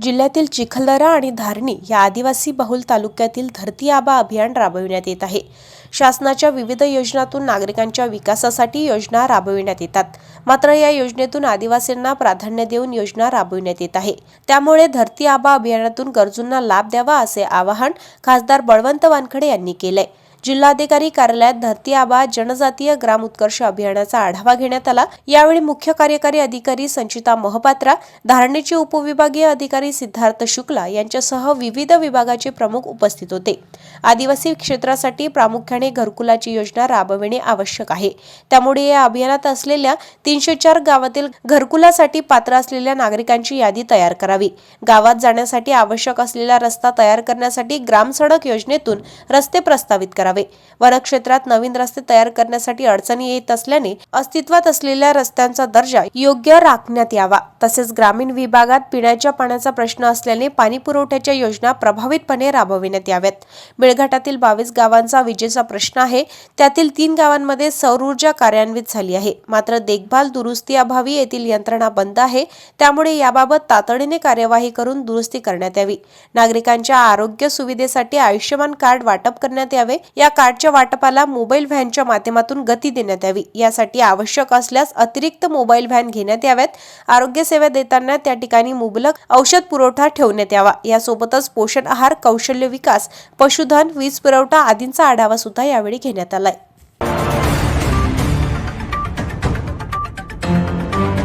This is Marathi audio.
जिल्ह्यातील चिखलदरा आणि धारणी या आदिवासी बहुल तालुक्यातील धरती आबा अभियान राबविण्यात येत आहे। शासनाच्या विविध योजनांतून नागरिकांच्या विकासासाठी योजना राबविण्यात येतात। मात्र या योजनेतून आदिवासींना प्राधान्य देऊन योजना राबविण्यात येत आहे। त्यामुळे धरती आबा अभियानातून गरजूंना लाभ द्यावा असे आवाहन खासदार बळवंत वानखडे यांनी केले। जिल्हाधिकारी कार्यालयात धरती आबा जनजातीय ग्राम उत्कर्ष अभियानाचा आढावा घेण्यात आला। यावेळी मुख्य कार्यकारी अधिकारी संचिता मोहपात्रा, धारणीचे उपविभागीय अधिकारी सिद्धार्थ शुक्ला यांच्यासह विविध विभागाचे प्रमुख उपस्थित होते। आदिवासी क्षेत्रासाठी प्रामुख्याने घरकुलाची योजना राबविणे आवश्यक आहे। त्यामुळे या अभियानात असलेल्या 304 गावातील घरकुलासाठी पात्र असलेल्या नागरिकांची यादी तयार करावी। गावात जाण्यासाठी आवश्यक असलेला रस्ता तयार करण्यासाठी ग्राम सडक योजनेतून रस्ते प्रस्तावित करावे। वनक्षेत्रात नवीन रस्ते तयार करण्यासाठी अडचणी येत असल्याने अस्तित्वात असलेल्या रस्त्यांचा दर्जा योग्य राखण्यात यावा। तसेच ग्रामीण विभागात पिण्याच्या पाण्याचा प्रश्न असल्याने पाणी पुरवठ्याच्या योजना प्रभावीपणे राबविण्यात याव्यात। मेळघाटातील 22 गावांचा विजेचा प्रश्न आहे। त्यातील 3 गावांमध्ये सौर ऊर्जा कार्यान्वित झाली आहे। मात्र देखभाल दुरुस्ती अभावी येथील यंत्रणा बंद आहे। त्यामुळे याबाबत तातडीने कार्यवाही करून दुरुस्ती करण्यात यावी। नागरिकांच्या आरोग्य सुविधेसाठी आयुष्यमान कार्ड वाटप करण्यात यावे। या कार्डच्या वाटपाला मोबाईल व्हॅनच्या माध्यमातून गती देण्यात यावी। यासाठी आवश्यक असल्यास अतिरिक्त मोबाईल व्हॅन घेण्यात याव्यात। आरोग्य सेवा देताना त्या ठिकाणी मुबलक औषध पुरवठा ठेवण्यात यावा। यासोबतच पोषण आहार, कौशल्य विकास, पशुधन, वीज पुरवठा आदींचा आढावा सुद्धा यावेळी घेण्यात आलाय।